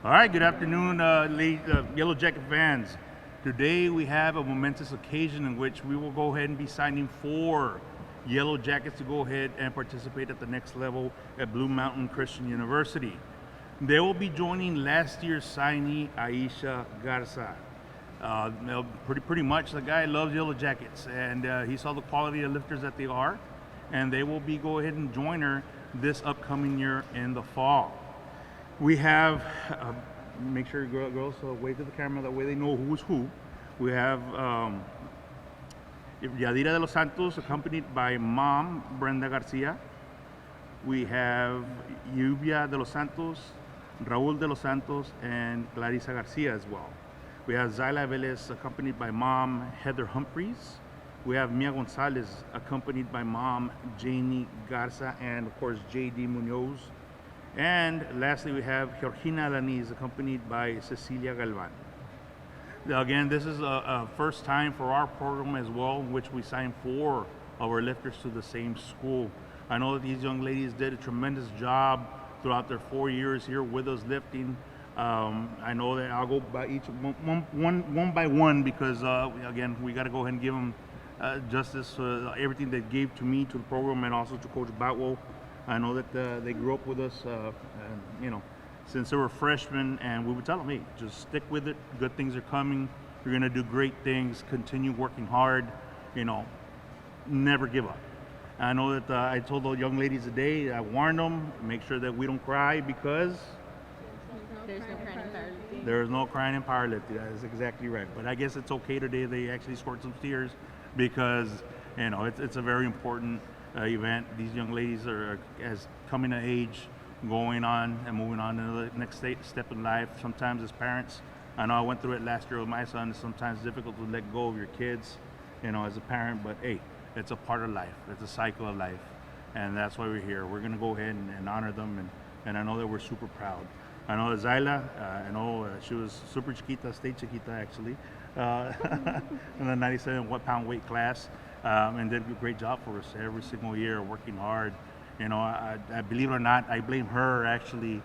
All right, good afternoon, Yellow Jacket fans. Today we have a momentous occasion in which we will go ahead and be signing 4 Yellow Jackets to go ahead and participate at the next level at Blue Mountain Christian University. They will be joining last year's signee, Aisha Garza. Pretty much the guy loves Yellow Jackets, and he saw the quality of lifters that they are, and they will be go ahead and join her this upcoming year in the fall. We have, make sure girls wave to the camera, that way they know who's who. We have Yadhira De Los Santos, accompanied by mom, Brenda Garcia. We have Zillah De Los Santos, Raul De Los Santos, and Clarissa Garcia as well. We have Zillah Velez, accompanied by mom, Heather Humphreys. We have Mia Gonzalez, accompanied by mom, Janie Garza, and of course, J.D. Munoz. And lastly, we have Georgina Alaniz, accompanied by Cecilia Galvan. Again, this is a first time for our program as well, in which we signed 4 of our lifters to the same school. I know that these young ladies did a tremendous job throughout their 4 years here with us lifting. I know that I'll go by each one by one because, again, we got to go ahead and give them justice, everything they gave to me, to the program, and also to Coach Batwell. I know that they grew up with us, since they were freshmen, and we would tell them, hey, just stick with it. Good things are coming. You're going to do great things. Continue working hard. Never give up. I know that I told the young ladies today, I warned them, make sure that we don't cry because there's no crying in powerlifting. there is no crying in powerlifting. That is exactly right. But I guess it's okay today. They actually scored some tears because it's a very important event. These young ladies are as coming of age, going on and moving on to the next step in life. Sometimes as parents, I know I went through it last year with my son. It's sometimes difficult to let go of your kids, as a parent. But hey, it's a part of life. It's a cycle of life, and that's why we're here. We're gonna go ahead and honor them, and I know that we're super proud. I know that Zillah, she was super chiquita, stay chiquita actually, in the 97-pound weight class. And did a great job for us every single year, working hard. I believe it or not, I blame her actually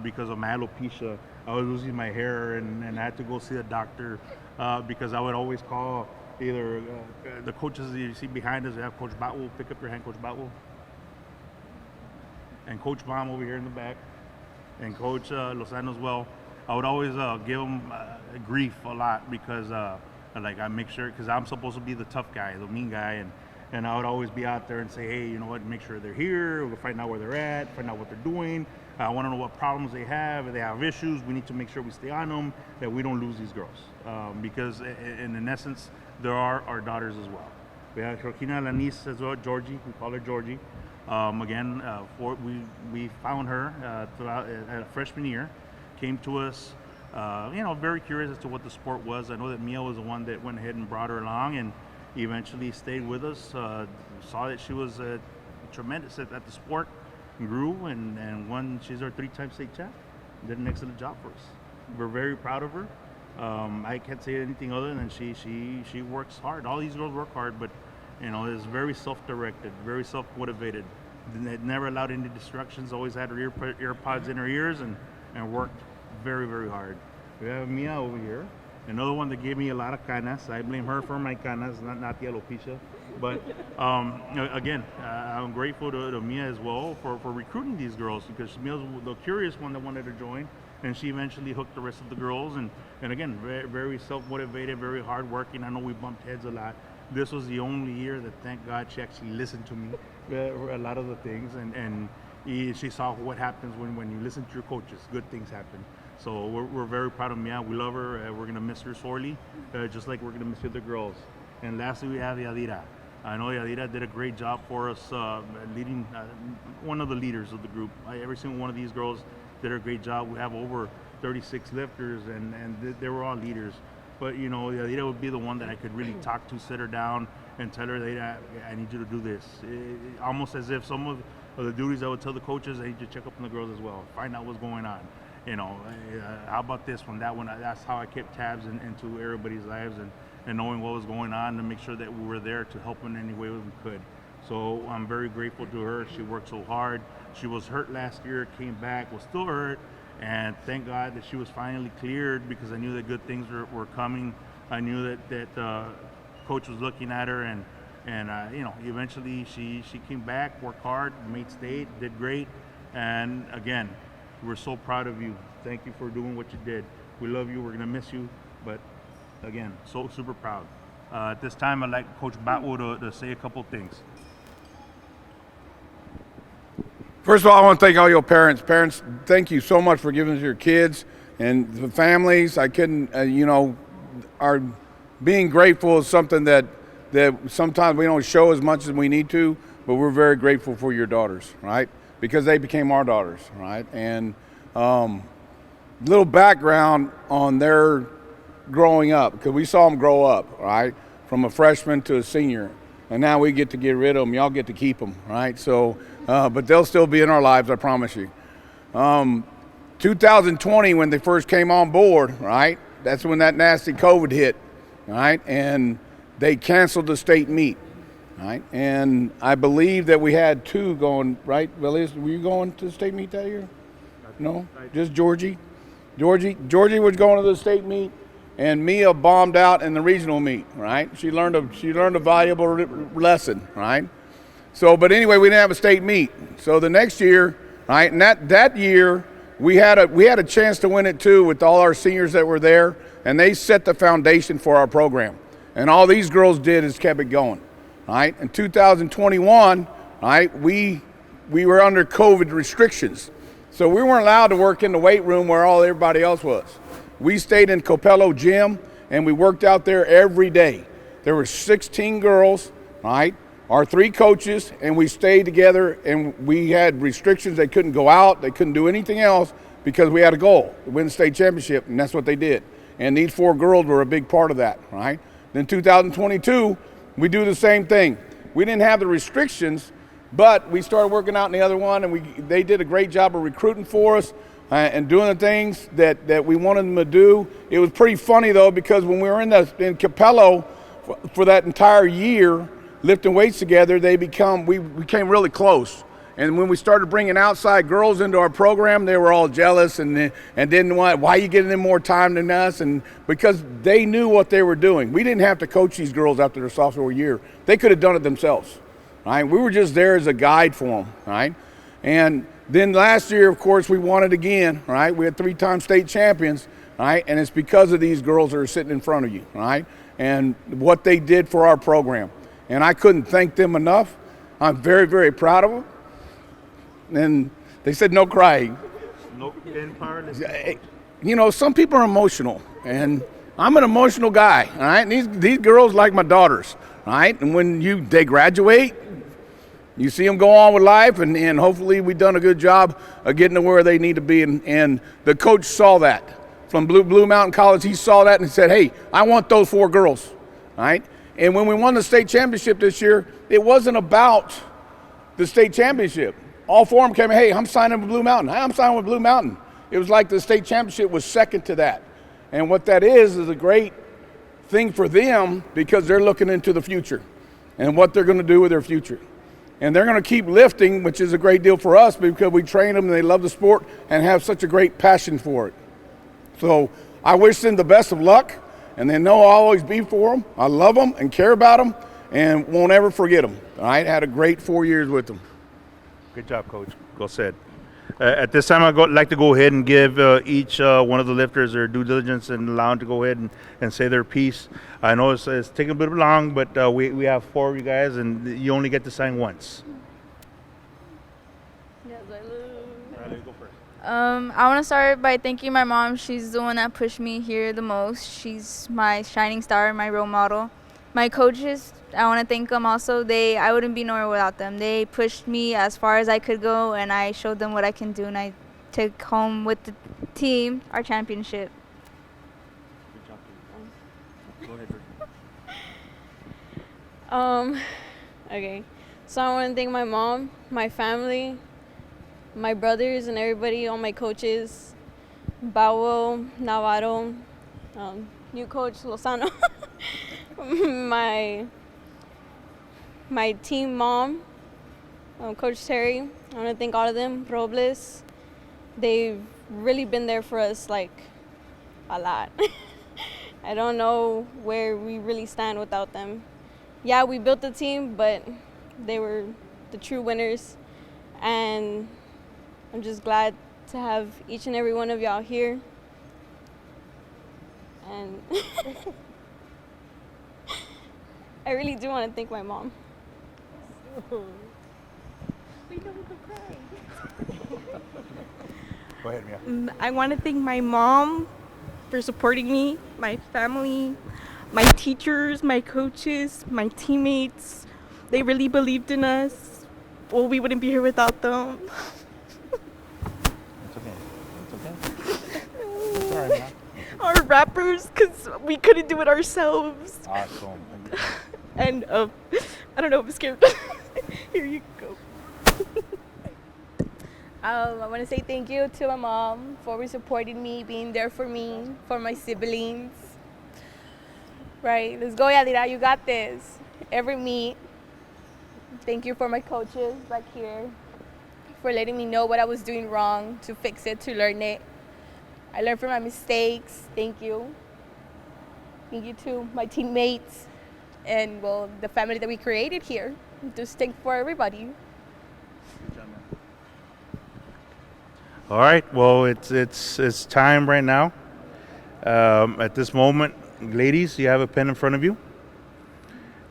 because of my alopecia. I was losing my hair, and I had to go see a doctor because I would always call either the coaches that you see behind us. We have Coach Batwell. Pick up your hand, Coach Batwell. And Coach Mom over here in the back. And Coach Lozano as well. I would always give them grief a lot because I make sure, because I'm supposed to be the tough guy, the mean guy, and I would always be out there and say, hey, you know what, make sure they're here, we'll find out where they're at, find out what they're doing. I want to know what problems they have. If they have issues, we need to make sure we stay on them, that we don't lose these girls. Because in essence, there are our daughters as well. We have Georgina Alaniz as well, Georgie, we call her Georgie. We found her throughout at a freshman year, came to us, very curious as to what the sport was. I know that Mia was the one that went ahead and brought her along and eventually stayed with us, saw that she was tremendous at the sport, grew, and won. She's our 3-time state champ. Did an excellent job for us. We're very proud of her. I can't say anything other than she works hard. All these girls work hard, but is very self-directed, very self-motivated. Never allowed any distractions, always had her earpods in her ears and worked very, very hard. We have Mia over here, another one that gave me a lot of canas. I blame her for my canas, not the alopecia. But again, I'm grateful to Mia as well for recruiting these girls, because Mia was the curious one that wanted to join, and she eventually hooked the rest of the girls. And again, very, very self-motivated, very hardworking. I know we bumped heads a lot. This was the only year that, thank God, she actually listened to me a lot of the things, and she saw what happens when you listen to your coaches. Good things happen. So we're very proud of Mia. We love her. We're going to miss her sorely, just like we're going to miss the other girls. And lastly, we have Yadhira. I know Yadhira did a great job for us, leading, one of the leaders of the group. Every single one of these girls did a great job. We have over 36 lifters, and they were all leaders. But Yadhira would be the one that I could really talk to, sit her down, and tell her that I need you to do this. Almost as if some of the duties I would tell the coaches, I need you to check up on the girls as well, find out what's going on. How about this one, that one? That's how I kept tabs into everybody's lives and knowing what was going on to make sure that we were there to help in any way we could. So I'm very grateful to her. She worked so hard. She was hurt last year, came back, was still hurt, and thank God that she was finally cleared, because I knew that good things were coming. I knew that coach was looking at her, and eventually she came back, worked hard, made state, did great, and again, we're so proud of you. Thank you for doing what you did. We love you. We're gonna miss you, but again, so super proud. At this time, I'd like Coach Batwo to say a couple things. First of all, I want to thank all your parents. Parents, thank you so much for giving us your kids and the families. I couldn't, our being grateful is something that sometimes we don't show as much as we need to, but we're very grateful for your daughters, right? Because they became our daughters, right? And little background on their growing up, because we saw them grow up, right? From a freshman to a senior. And now we get to get rid of them. Y'all get to keep them, right? So, but they'll still be in our lives, I promise you. 2020, when they first came on board, right? That's when that nasty COVID hit, right? And they canceled the state meet, right? And I believe that we had 2 going, right? Velez, were you going to the state meet that year? No, just Georgie. Georgie was going to the state meet, and Mia bombed out in the regional meet, right? She learned a valuable lesson, right? So, but anyway, we didn't have a state meet. So the next year, right, and that year we had a chance to win it too, with all our seniors that were there, and they set the foundation for our program. And all these girls did is kept it going, right? In 2021, right, we were under COVID restrictions. So we weren't allowed to work in the weight room where everybody else was. We stayed in Copello Gym, and we worked out there every day. There were 16 girls, right? Our 3 coaches, and we stayed together, and we had restrictions. They couldn't go out. They couldn't do anything else because we had a goal to win the state championship, and that's what they did. And these 4 girls were a big part of that, right? Then 2022, we do the same thing. We didn't have the restrictions, but we started working out in the other one, and they did a great job of recruiting for us and doing the things that we wanted them to do. It was pretty funny, though, because when we were in Capello for that entire year, lifting weights together, we became really close. And when we started bringing outside girls into our program, they were all jealous and didn't want, why are you getting them more time than us? And because they knew what they were doing. We didn't have to coach these girls after their sophomore year. They could have done it themselves, right? We were just there as a guide for them, right? And then last year, of course, we won it again, right? We had 3-time state champions, right? And it's because of these girls that are sitting in front of you, right? And what they did for our program. And I couldn't thank them enough. I'm very, very proud of them. And they said no crying. No powerless. Some people are emotional, and I'm an emotional guy, all right? And these girls like my daughters, all right? And when they graduate, you see them go on with life, and hopefully we've done a good job of getting to where they need to be. And the coach saw that from Blue Mountain College. He saw that and he said, hey, I want those 4 girls, all right? And when we won the state championship this year, it wasn't about the state championship. All 4 of them came, hey, I'm signing with Blue Mountain. I'm signing with Blue Mountain. It was like the state championship was second to that. And what that is a great thing for them, because they're looking into the future and what they're going to do with their future. And they're going to keep lifting, which is a great deal for us because we train them and they love the sport and have such a great passion for it. So I wish them the best of luck, and they know I'll always be for them. I love them and care about them and won't ever forget them. All right, had a great 4 years with them. Good job, Coach. Well said. At this time, I'd like to go ahead and give each one of the lifters their due diligence and allow them to go ahead and say their piece. I know it's taking a bit long, but we have 4 of you guys, and you only get to sign once. Yes, I love. All right, let me go first. I want to start by thanking my mom. She's the one that pushed me here the most. She's my shining star, my role model. My coaches, I want to thank them also. I wouldn't be nowhere without them. They pushed me as far as I could go, and I showed them what I can do, and I took home with the team our championship. Good job. Go ahead. Okay. So I want to thank my mom, my family, my brothers, and everybody, all my coaches, Bawo, Navarro, new coach Lozano, my team mom, Coach Terry. I want to thank all of them. Robles. They've really been there for us, like, a lot. I don't know where we really stand without them. Yeah, we built the team, but they were the true winners. And I'm just glad to have each and every one of y'all here. And I really do want to thank my mom. Go ahead, Mia. I want to thank my mom for supporting me, my family, my teachers, my coaches, my teammates. They really believed in us. Well, we wouldn't be here without them. It's okay. It's okay. It's all right, Mia. Our rappers, because we couldn't do it ourselves. Awesome. And I don't know, I'm scared. Here you go. I want to say thank you to my mom for always supporting me, being there for me, for my siblings. Right, let's go, Yadhira, you got this. Every meet. Thank you for my coaches back here, for letting me know what I was doing wrong, to fix it, to learn it. I learned from my mistakes. Thank you. Thank you to my teammates and, well, the family that we created here. Just thank for everybody. All right. Well, it's time right now. At this moment, ladies, you have a pen in front of you.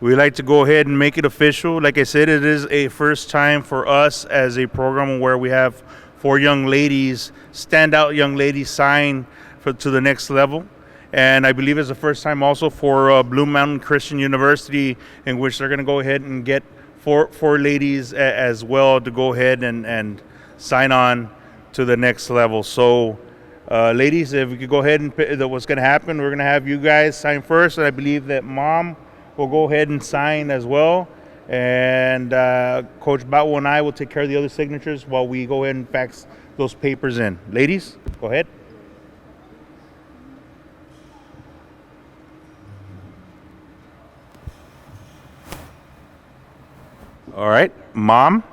We'd like to go ahead and make it official. Like I said, it is a first time for us as a program where we have 4 young ladies, standout young ladies, sign to the next level. And I believe it's the first time also for Blue Mountain Christian University, in which they're going to go ahead and get four ladies as well to go ahead and sign on to the next level. So, ladies, if we could go ahead and what's going to happen, we're going to have you guys sign first, and I believe that Mom will go ahead and sign as well. And Coach Batwo and I will take care of the other signatures while we go ahead and fax those papers in. Ladies, go ahead. All right, Mom.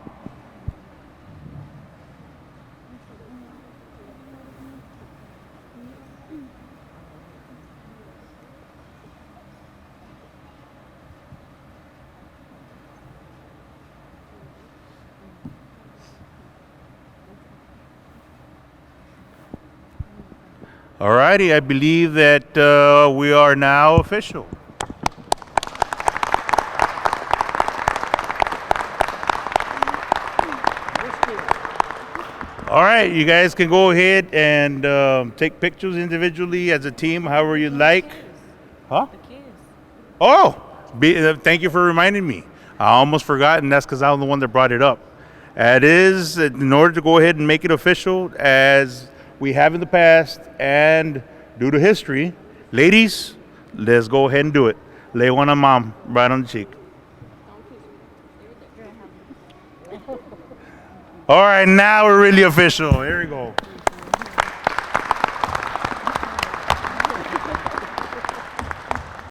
All righty, I believe that we are now official. All right, you guys can go ahead and take pictures individually as a team, however you like. Huh? Oh, thank you for reminding me. I almost forgot, and that's because I'm the one that brought it up. It is, in order to go ahead and make it official, as we have in the past, and due to history, ladies, let's go ahead and do it. Lay one on Mom, right on the cheek. All right, now we're really official. Here we go.